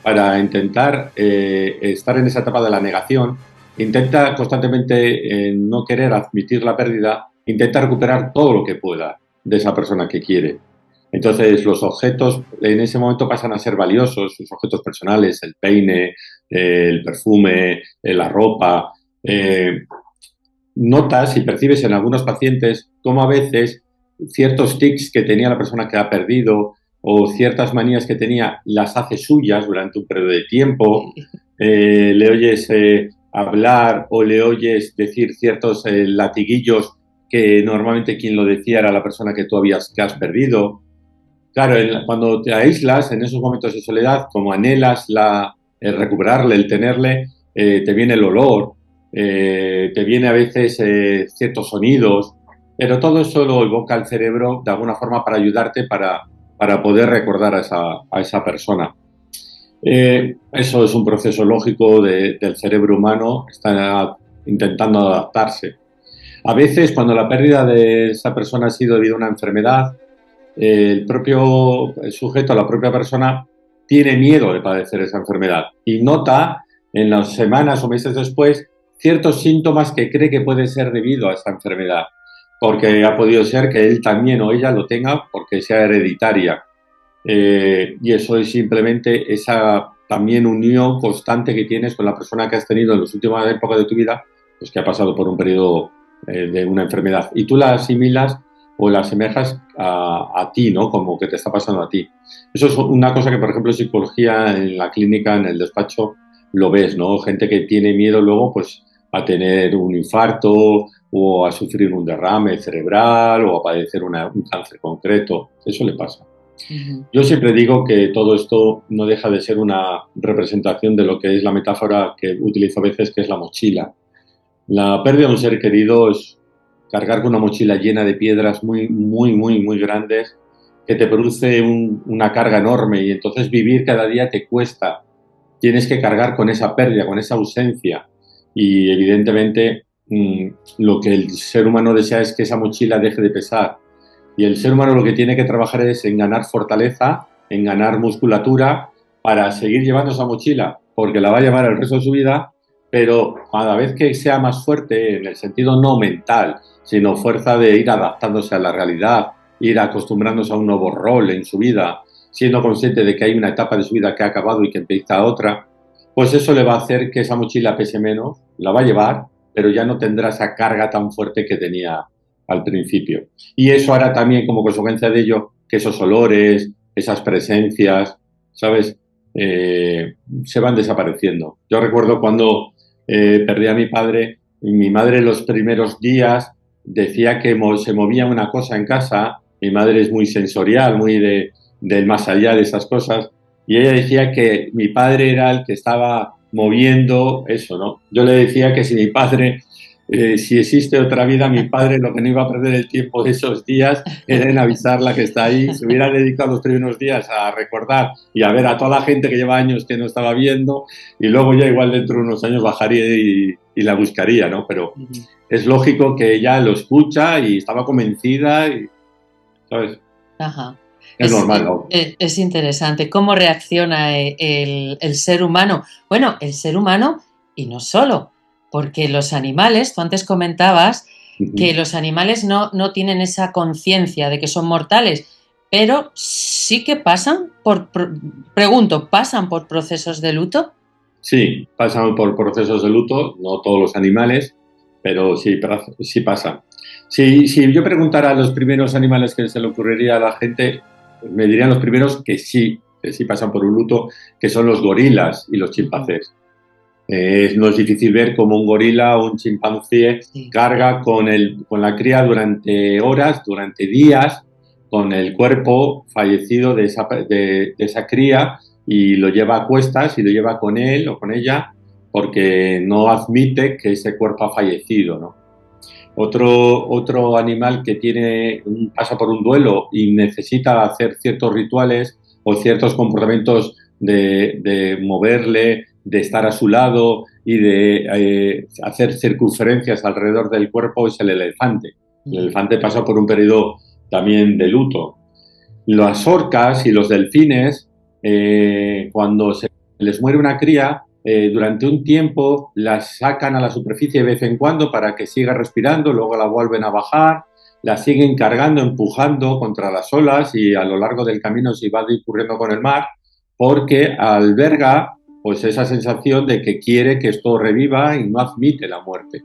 para intentar estar en esa etapa de la negación, intenta constantemente no querer admitir la pérdida, intenta recuperar todo lo que pueda de esa persona que quiere. Entonces los objetos en ese momento pasan a ser valiosos, sus objetos personales, el peine, el perfume, la ropa. Notas y percibes en algunos pacientes cómo a veces ciertos tics que tenía la persona que ha perdido o ciertas manías que tenía las hace suyas durante un periodo de tiempo. Le oyes hablar o le oyes decir ciertos latiguillos que normalmente quien lo decía era la persona que tú que has perdido. Claro, cuando te aíslas en esos momentos de soledad, como anhelas el recuperarle, el tenerle, te viene el olor, te viene a veces ciertos sonidos, pero todo eso lo evoca el cerebro de alguna forma para ayudarte para poder recordar a esa persona. Eso es un proceso lógico del cerebro humano, está intentando adaptarse. A veces, cuando la pérdida de esa persona ha sido debido a una enfermedad, el propio sujeto, la propia persona, tiene miedo de padecer esa enfermedad y nota en las semanas o meses después ciertos síntomas que cree que puede ser debido a esa enfermedad, porque ha podido ser que él también o ella lo tenga porque sea hereditaria. Y eso es simplemente esa también unión constante que tienes con la persona que has tenido en las últimas épocas de tu vida, pues que ha pasado por un periodo de una enfermedad. Y tú la asimilas o la asemejas a ti, ¿no? Como que te está pasando a ti. Eso es una cosa que, por ejemplo, en psicología, en la clínica, en el despacho, lo ves, ¿no? Gente que tiene miedo luego, pues, a tener un infarto o a sufrir un derrame cerebral o a padecer un cáncer concreto. Eso le pasa. Yo siempre digo que todo esto no deja de ser una representación de lo que es la metáfora que utilizo a veces, que es la mochila. La pérdida de un ser querido es cargar con una mochila llena de piedras muy, muy, muy, muy grandes que te produce una carga enorme y entonces vivir cada día te cuesta. Tienes que cargar con esa pérdida, con esa ausencia y evidentemente lo que el ser humano desea es que esa mochila deje de pesar. Y el ser humano lo que tiene que trabajar es en ganar fortaleza, en ganar musculatura para seguir llevando esa mochila, porque la va a llevar el resto de su vida, pero cada vez que sea más fuerte, en el sentido no mental, sino fuerza de ir adaptándose a la realidad, ir acostumbrándose a un nuevo rol en su vida, siendo consciente de que hay una etapa de su vida que ha acabado y que empieza otra, pues eso le va a hacer que esa mochila pese menos, la va a llevar, pero ya no tendrá esa carga tan fuerte que tenía al principio. Y eso hará también como consecuencia de ello que esos olores, esas presencias, ¿sabes? Se van desapareciendo. Yo recuerdo cuando perdí a mi padre, y mi madre los primeros días decía que se movía una cosa en casa. Mi madre es muy sensorial, muy del más allá de esas cosas, y ella decía que mi padre era el que estaba moviendo eso, ¿no? Yo le decía que si mi padre si existe otra vida, mi padre lo que no iba a perder el tiempo de esos días era en avisarla que está ahí. Se hubiera dedicado los primeros días a recordar y a ver a toda la gente que lleva años que no estaba viendo y luego ya igual dentro de unos años bajaría y la buscaría, ¿no? Pero es lógico que ella lo escucha y estaba convencida, y, ¿sabes? Ajá. Es normal, ¿no? Es interesante cómo reacciona el ser humano. Bueno, el ser humano y no solo. Porque los animales, tú antes comentabas que los animales no tienen esa conciencia de que son mortales, pero sí que pasan ¿pasan por procesos de luto? Sí, pasan por procesos de luto, no todos los animales, pero sí pasan. Si yo preguntara a los primeros animales que se le ocurriría a la gente, me dirían los primeros que sí pasan por un luto, que son los gorilas y los chimpancés. No es difícil ver cómo un gorila o un chimpancé carga con la cría durante horas, durante días, con el cuerpo fallecido de esa cría y lo lleva a cuestas y lo lleva con él o con ella porque no admite que ese cuerpo ha fallecido, ¿no? Otro animal que pasa por un duelo y necesita hacer ciertos rituales o ciertos comportamientos de moverle, de estar a su lado y de hacer circunferencias alrededor del cuerpo es el elefante. El elefante pasa por un periodo también de luto. Las orcas y los delfines, cuando se les muere una cría, durante un tiempo las sacan a la superficie de vez en cuando para que siga respirando, luego la vuelven a bajar, la siguen cargando, empujando contra las olas y a lo largo del camino se va discurriendo con el mar porque alberga pues esa sensación de que quiere que esto reviva y no admite la muerte.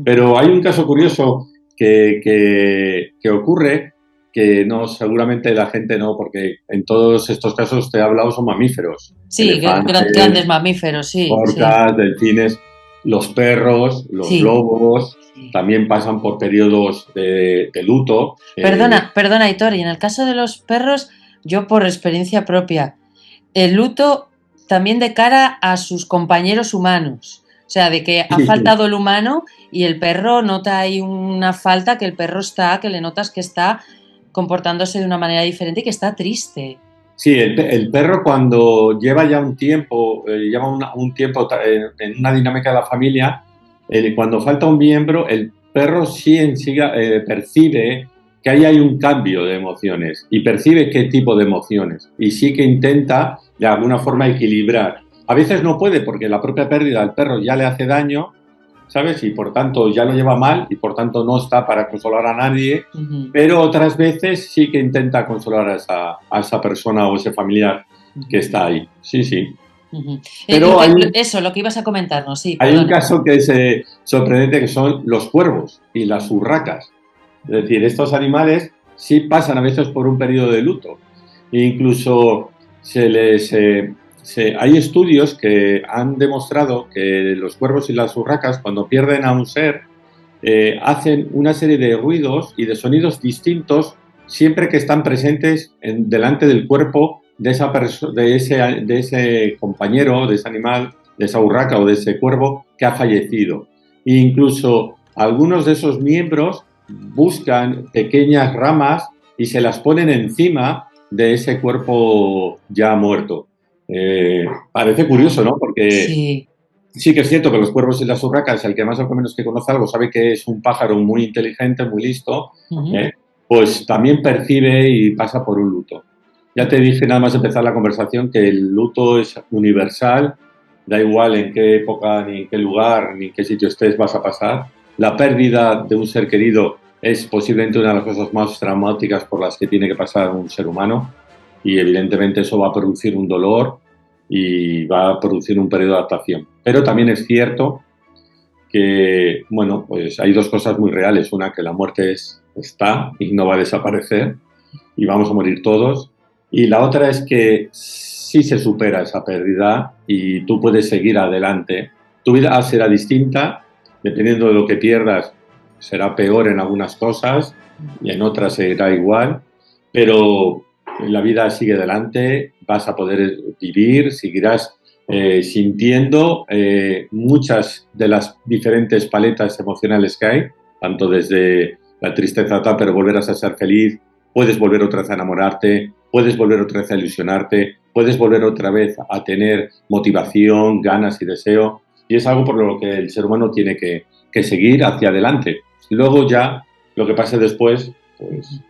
Pero hay un caso curioso que ocurre, que no, seguramente la gente no, porque en todos estos casos te he hablado son mamíferos. Sí, elefantes, grandes mamíferos, sí. Orcas, delfines, los perros, los lobos, también pasan por periodos de luto. Perdona, Aitor, y en el caso de los perros, yo por experiencia propia, el luto también de cara a sus compañeros humanos. O sea, de que ha faltado el humano y el perro nota ahí una falta, que el perro que le notas que está comportándose de una manera diferente y que está triste. Sí, el perro cuando lleva ya un tiempo, en una dinámica de la familia, cuando falta un miembro, perro sí en sí percibe que ahí hay un cambio de emociones y percibe qué tipo de emociones y sí que intenta de alguna forma equilibrar. A veces no puede porque la propia pérdida del perro ya le hace daño, ¿sabes? Y por tanto ya lo lleva mal y por tanto no está para consolar a nadie, pero otras veces sí que intenta consolar a esa persona o ese familiar que está ahí. Sí, sí. Pero eso, lo que ibas a comentarnos, sí. Hay un caso que es sorprendente, que son los cuervos y las urracas. Es decir, estos animales sí pasan a veces por un periodo de luto. E incluso hay estudios que han demostrado que los cuervos y las urracas, cuando pierden a un ser, hacen una serie de ruidos y de sonidos distintos siempre que están presentes delante del cuerpo de ese compañero, de ese animal, de esa urraca o de ese cuervo que ha fallecido. E incluso algunos de esos miembros buscan pequeñas ramas y se las ponen encima de ese cuerpo ya muerto. Parece curioso, ¿no? Porque sí que es cierto que los cuervos y las urracas, el que más o menos que conoce algo sabe que es un pájaro muy inteligente, muy listo, pues también percibe y pasa por un luto. Ya te dije nada más empezar la conversación que el luto es universal, da igual en qué época, ni en qué lugar, ni en qué sitio estés, vas a pasar. La pérdida de un ser querido es posiblemente una de las cosas más traumáticas por las que tiene que pasar un ser humano y evidentemente eso va a producir un dolor y va a producir un periodo de adaptación. Pero también es cierto que, bueno, pues hay dos cosas muy reales. Una, que la muerte está y no va a desaparecer y vamos a morir todos. Y la otra es que sí se supera esa pérdida y tú puedes seguir adelante. Tu vida será distinta, dependiendo de lo que pierdas, será peor en algunas cosas y en otras será igual, pero la vida sigue adelante, vas a poder vivir, seguirás sintiendo muchas de las diferentes paletas emocionales que hay, tanto desde la tristeza, pero volverás a ser feliz, puedes volver otra vez a enamorarte, puedes volver otra vez a ilusionarte, puedes volver otra vez a tener motivación, ganas y deseo, y es algo por lo que el ser humano tiene que seguir hacia adelante. Luego ya, lo que pase después, pues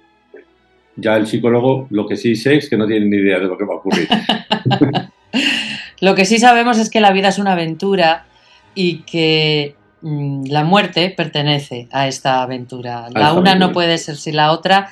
ya el psicólogo, lo que sí sé es que no tiene ni idea de lo que va a ocurrir. Lo que sí sabemos es que la vida es una aventura y que la muerte pertenece a esta aventura. La una no puede ser sin la otra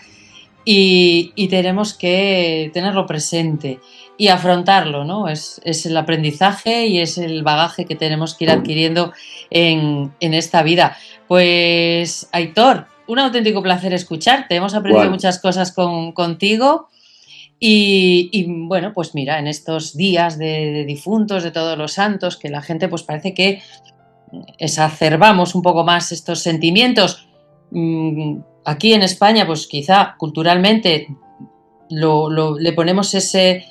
y tenemos que tenerlo presente y afrontarlo, ¿no? Es el aprendizaje y es el bagaje que tenemos que ir adquiriendo en esta vida. Pues, Aitor, un auténtico placer escucharte. Hemos aprendido muchas cosas contigo. Y bueno, pues mira, en estos días de difuntos, de todos los santos, que la gente pues parece que exacerbamos un poco más estos sentimientos. Aquí en España, pues quizá culturalmente le ponemos ese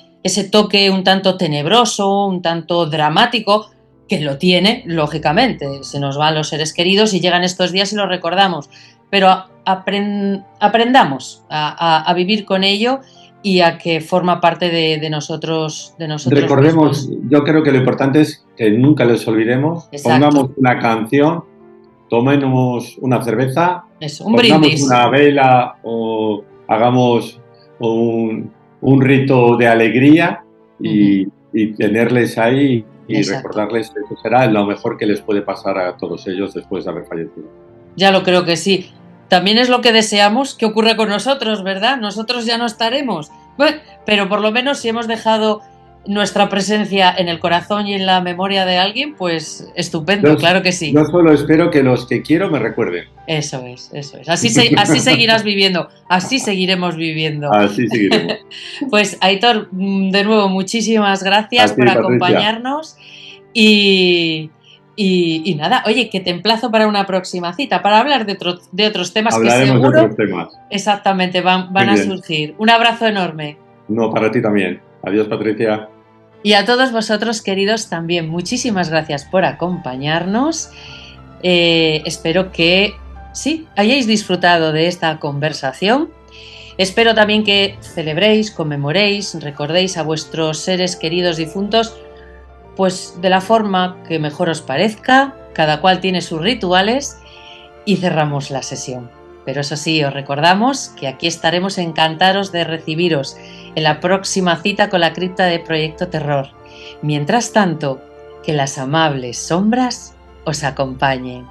toque un tanto tenebroso, un tanto dramático, que lo tiene, lógicamente. Se nos van los seres queridos y llegan estos días y los recordamos. Pero aprendamos a vivir con ello y a que forma parte de nosotros. Recordemos, mismos. Yo creo que lo importante es que nunca les olvidemos. Exacto. Pongamos una canción, tomemos una cerveza, un brindis, una vela o hagamos un rito de alegría y tenerles ahí y exacto. Recordarles que eso será lo mejor que les puede pasar a todos ellos después de haber fallecido. Ya lo creo que sí. También es lo que deseamos que ocurra con nosotros, ¿verdad? Nosotros ya no estaremos. Bueno, pero por lo menos si hemos dejado nuestra presencia en el corazón y en la memoria de alguien, pues estupendo, claro que sí. Yo solo espero que los que quiero me recuerden. Eso es. Así seguirás viviendo, así seguiremos viviendo. Así seguiremos. Pues Aitor, de nuevo, muchísimas gracias por acompañarnos y nada, oye, que te emplazo para una próxima cita, para hablar de otros temas. Hablaremos que seguro de otros temas. Exactamente, van a surgir. Un abrazo enorme. No, para ti también. Adiós, Patricia. Y a todos vosotros, queridos, también muchísimas gracias por acompañarnos. Espero que sí, hayáis disfrutado de esta conversación. Espero también que celebréis, conmemoréis, recordéis a vuestros seres queridos difuntos, pues de la forma que mejor os parezca. Cada cual tiene sus rituales y cerramos la sesión. Pero eso sí, os recordamos que aquí estaremos encantados de recibiros en la próxima cita con la cripta de Proyecto Terror. Mientras tanto, que las amables sombras os acompañen.